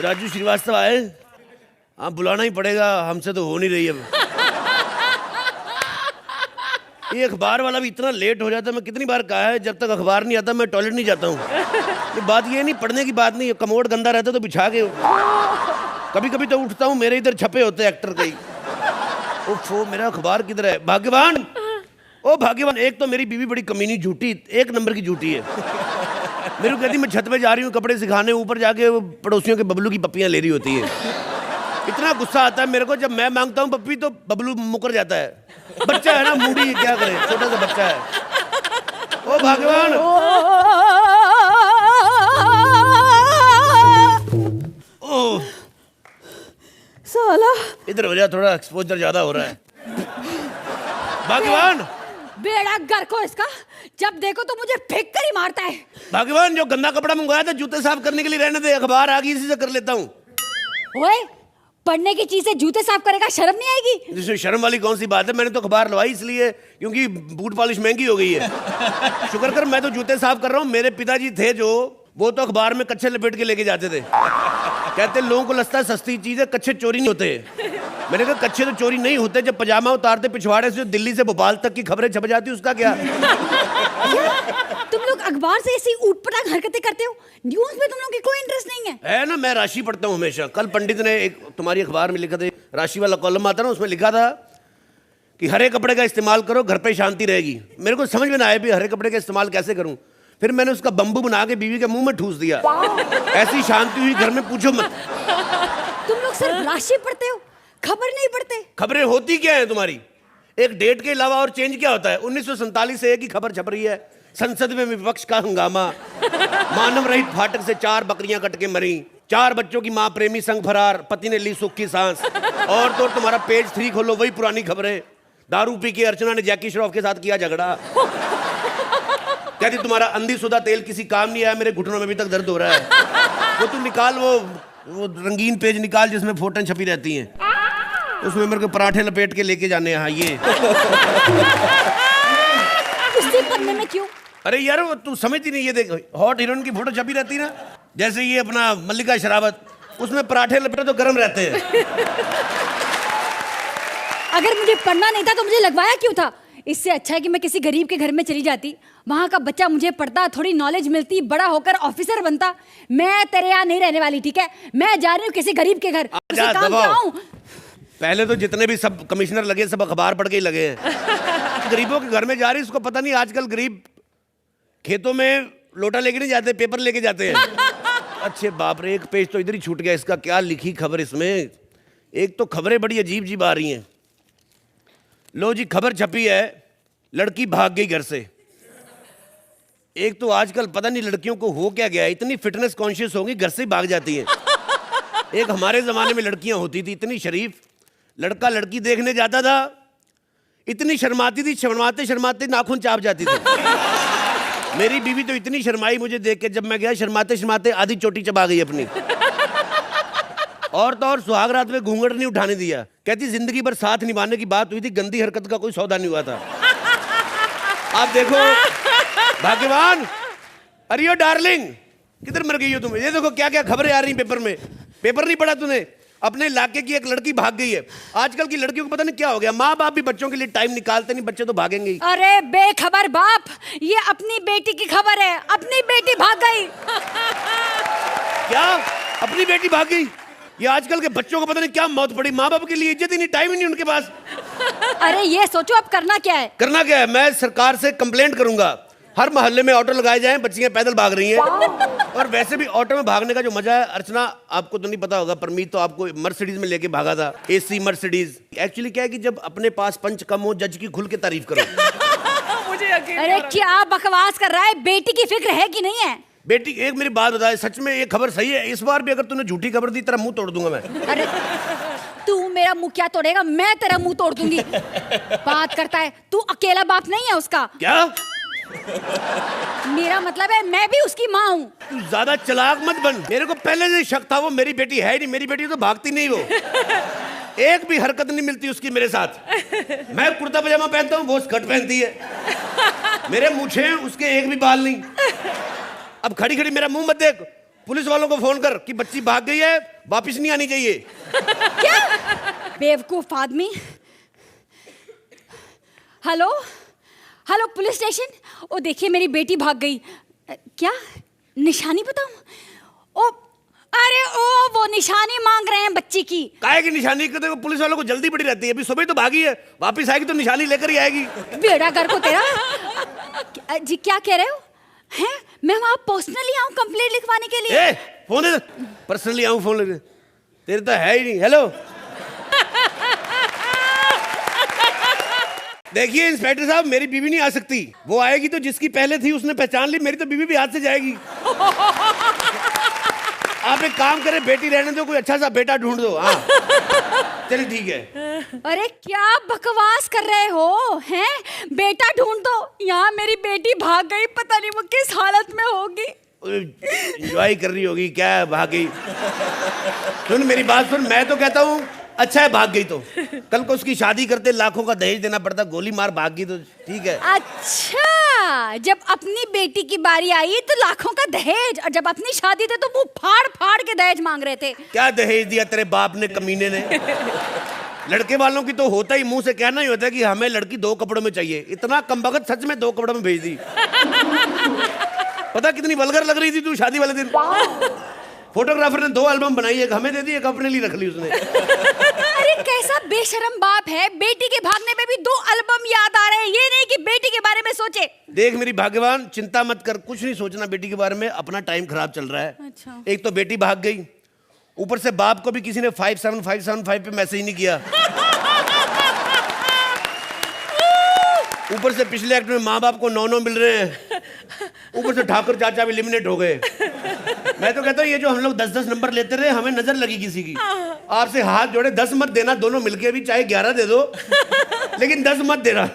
राजू श्रीवास्तव आए? हाँ, बुलाना ही पड़ेगा, हमसे तो हो नहीं रही अब। ये अखबार वाला भी इतना लेट हो जाता है। मैं कितनी बार कहा है, जब तक अखबार नहीं आता मैं टॉयलेट नहीं जाता हूँ। बात ये नहीं, पढ़ने की बात नहीं, कमोड गंदा रहता तो बिछा के। कभी कभी तो उठता हूँ, मेरे इधर छपे होते एक्टर कई। ओफो, मेरा अखबार किधर है? भाग्यवान, ओ भाग्यवान, एक तो मेरी बीवी बड़ी कमीनी झूठी, एक नंबर की झूठी है। मेरे को कहती मैं छत पे जा रही हूँ कपड़े सिखाने, ऊपर जाके वो पड़ोसियों के बबलू की पप्पियाँ ले रही होती है। इतना गुस्सा आता है मेरे को, जब मैं मांगता हूँ पप्पी तो बबलू मुकर जाता है। बच्चा है ना, मूडी, क्या करे, छोटा सा बच्चा है। ओ भाग्यवान, ओ साला, इधर हो जा, थोड़ा एक्सपोजर ज्यादा हो रहा है। भाग्यवान, बेड़ा घर को इसका, जब देखो तो मुझे फेंक कर ही मारता है। भाग्यवान, जो गंदा कपड़ा मंगवाया था जूते साफ करने के लिए रहने दे, अखबार आ गई, इसी से कर लेता हूँ। ओए, पढ़ने की चीज से जूते साफ करेगा, शर्म नहीं आएगी? जिसमें शर्म वाली कौन सी बात है? मैंने तो अखबार लवाई इसलिए क्योंकि बूट पॉलिश महंगी हो गई है। शुक्र कर मैं तो जूते साफ कर रहा हूँ। मेरे पिताजी थे जो, वो तो अखबार में कच्चे लपेट के लेके जाते थे। कहते लोगों को लगता है सस्ती चीज है, कच्चे चोरी नहीं होते। मैंने कहा कच्चे तो चोरी नहीं होते, जब पजामा उतारते पिछवाड़े से दिल्ली से भोपाल तक की खबरें छप जाती, उसका क्या? तुम लोग अखबार से ऐसी ऊटपटांग हरकतें करते हो, न्यूज़ में तुम लोगों की कोई इंटरेस्ट नहीं है ना। मैं राशि पढ़ता हूँ हमेशा। कल पंडित ने एक तुम्हारी अखबार में लिखा था, राशि वाला कॉलम आता ना, उसमें लिखा था कि हरे कपड़े का इस्तेमाल करो, घर पे शांति रहेगी। मेरे को समझ में ना आया भी हरे कपड़े का इस्तेमाल कैसे करूं। फिर मैंने उसका बम्बू बना के बीवी के मुंह में ठूस दिया। ऐसी शांति हुई घर में, पूछो मत। तुम लोग सिर्फ राशि पढ़ते हो, खबर नहीं पढ़ते। खबरें होती क्या है तुम्हारी? एक डेट के अलावा और चेंज क्या होता है? 1947 से एक ही खबर छप रही है, संसद में विपक्ष का हंगामा, मानव रहित फाटक से 4 बकरियां कट के मरी, 4 बच्चों की मां प्रेमी संग फरार, पति ने ली सुख की सांस। और तो तुम्हारा पेज 3 खोलो, वही पुरानी खबरें। दारू पी के अर्चना ने जैकी श्रॉफ के साथ किया झगड़ा। कहती तुम्हारा अंधीसुधा तेल किसी काम नहीं आया, मेरे घुटनों में अभी तक दर्द हो रहा है। वो तू निकाल, वो रंगीन पेज निकाल जिसमें फोटों छपी रहती हैं, उसमें मेरे को पराठे लपेट के लेके जाने हैं। ये उसी पन्ने में क्यों? अरे यार, वो तू समझती नहीं। ये देख, हॉट हीरोइन की फोटो छपी रहती ना, जैसे ये अपना मल्लिका शेरावत, उसमें पराठे लपेटे तो गर्म रहते हैं। अगर मुझे पढ़ना नहीं था तो मुझे लगवाया क्यों था? इससे अच्छा है कि मैं किसी गरीब के घर में चली जाती, वहां का बच्चा मुझे पढ़ता, थोड़ी नॉलेज मिलती, बड़ा होकर ऑफिसर बनता। मैं तेरे यहाँ नहीं रहने वाली, ठीक है? मैं जा रही हूँ किसी गरीब के घर। पहले तो जितने भी सब कमिश्नर लगे, सब अखबार पढ़ के ही लगे हैं। गरीबों के घर में जा रही, उसको पता नहीं आजकल गरीब खेतों में लोटा लेके नहीं जाते, पेपर लेके जाते हैं। अच्छे बाप रे, एक पेज तो इधर ही छूट गया इसका। क्या लिखी खबर इसमें? एक तो खबरें बड़ी अजीब अजीब आ रही हैं। लो जी, खबर छपी है, लड़की भाग गई घर से। एक तो आजकल पता नहीं लड़कियों को हो क्या गया, इतनी फिटनेस कॉन्शियस होगी, घर से भाग जाती हैं। एक हमारे जमाने में लड़कियां होती थी इतनी शरीफ, लड़का लड़की देखने जाता था, इतनी शर्माती थी, शर्माते शर्माते नाखून चाप जाती थी। मेरी बीवी तो इतनी शर्माई मुझे देख के, जब मैं गया शर्माते शर्माते आधी चोटी चबा गई अपनी। और तो और सुहाग रात में घूंघट नहीं उठाने दिया। कहती जिंदगी भर साथ निभाने की बात हुई थी, गंदी हरकत का कोई सौदा नहीं हुआ था। आप देखो भाग्यवान, अरे यो डार्लिंग, किधर मर गई हो तुम? ये देखो क्या क्या खबरें आ रही पेपर में। पेपर नहीं पढ़ा तूने? अपने इलाके की एक लड़की भाग गई है। आजकल की लड़कियों को पता नहीं क्या हो गया, माँ बाप भी बच्चों के लिए टाइम निकालते नहीं, बच्चे तो भागेंगे ही। अरे बेखबर बाप, ये अपनी बेटी की खबर है, अपनी बेटी भाग गई। क्या अपनी बेटी भाग गई? ये आजकल के बच्चों को पता नहीं क्या मौत पड़ी, माँ बाप के लिए इज्जत ही नहीं, टाइम ही नहीं उनके पास। अरे ये सोचो अब करना क्या है? करना क्या है? मैं सरकार से कंप्लेंट करूंगा, हर मोहल्ले में ऑटो लगाए जाएं, बच्चियां पैदल भाग रही हैं। और वैसे भी ऑटो में भागने का जो मजा है, अर्चना आपको तो नहीं पता होगा, परमीत तो आपको मर्सिडीज में लेके भागा था, एसी मर्सिडीज। एक्चुअली क्या है कि जब अपने पास पंच कम हो, जज की खुल के तारीफ करो। मुझे यकीन। अरे क्या बकवास कर रहा है? बेटी की फिक्र है कि नहीं है? बेटी, एक मेरी बात बताए, सच में ये खबर सही है? इस बार भी अगर तूने झूठी खबर दी, तेरा मुंह तोड़ दूंगा मैं। अरे तू मेरा मुंह क्या तोड़ेगा? मैं तेरा मुंह तोड़ दूंगी। बात करता है, तू अकेला बाप नहीं है उसका। क्या? मेरा मतलब है मैं भी उसकी माँ हूँ। तू ज्यादा चालाक मत बन। मेरे को पहले से शक था वो मेरी बेटी है नहीं, मेरी बेटी तो भागती नहीं वो। एक भी हरकत नहीं मिलती उसकी मेरे साथ। मैं कुर्ता पजामा पहनता हूँ, वो स्कर्ट पहनती है। मेरे मूछें हैं, उसके एक भी बाल नहीं। अब खड़ी खड़ी मेरा मुंह मत देख, पुलिस वालों को फोन कर कि बच्ची भाग गई है, वापिस नहीं आनी चाहिए। क्या बेवकूफ आदमी। Hello hello police station. ओ देखिए मेरी बेटी भाग गई। क्या निशानी बताऊं? ओ अरे ओ वो निशानी मांग रहे हैं बच्ची की। काहे की निशानी? कहते हैं पुलिस वालों को जल्दी बड़ी रहती है, अभी सुबह तो भागी है, वापिस आएगी तो निशानी लेकर ही आएगी। बेड़ा घर को तेरा। जी क्या कह रहे हो? हैं मैं वहां पर्सनली आऊं कंप्लेंट लिखवाने के लिए? ए, फोन दे। पर्सनली आऊं फोन लेके? तेरे तो है ही नहीं। हेलो देखिए इंस्पेक्टर साहब, मेरी बीवी नहीं आ सकती। वो आएगी तो जिसकी पहले थी उसने पहचान ली, मेरी तो बीवी भी हाथ से जाएगी। आप एक काम करें, बेटी रहने दो, कोई अच्छा सा बेटा ढूंढ दो। हाँ चलिए ठीक है। अरे क्या बकवास कर रहे हो? हैं बेटा ढूंढ दो? यहाँ मेरी बेटी भाग गई, पता नहीं वो किस हालत में होगी। एंजॉय कर रही होगी क्या, भाग गई। सुन मेरी बात सुन, मैं तो कहता हूँ अच्छा है भाग गई तो, कल को उसकी शादी करते लाखों का दहेज देना पड़ता, गोली मार भाग गई तो ठीक है। अच्छा जब अपनी बेटी की बारी आई तो लाखों का दहेज, और जब अपनी शादी थी तो वो फाड़ फाड़ के दहेज मांग रहे थे। क्या दहेज दिया तेरे बाप ने, कमीने ने? लड़के वालों की तो होता ही मुंह से कहना ही होता है कि हमें लड़की 2 कपड़ों में चाहिए। इतना कमबख्त सच में 2 कपड़ों में भेज दी। पता कितनी वल्गर लग रही थी तू शादी वाले दिन। फोटोग्राफर ने 2 एल्बम बनाई, एक हमें दे दी, एक अपने लिए रख ली उसने। अरे कैसा बेशरम बाप है, बेटी के भागने पे भी 2 एल्बम याद आ रहे हैं, ये नहीं कि बेटी के बारे में सोचे। देख मेरी भाग्यवान, चिंता मत कर, कुछ नहीं सोचना बेटी के बारे में, अपना टाइम खराब चल रहा है। अच्छा। एक तो बेटी भाग गई, ऊपर से बाप को भी किसी ने 57575 पे मैसेज नहीं किया। ऊपर से पिछले एक्ट में माँ बाप को 9 मिल रहे हैं, ऊपर से ठाकुर चाचा भी एलिमिनेट हो गए। मैं तो कहता हूँ ये जो हम लोग 10-10 नंबर लेते रहे, हमें नजर लगी किसी की। आपसे हाथ जोड़े, 10 मत देना, दोनों मिलके भी चाहे 11 दे दो, लेकिन 10 मत देना।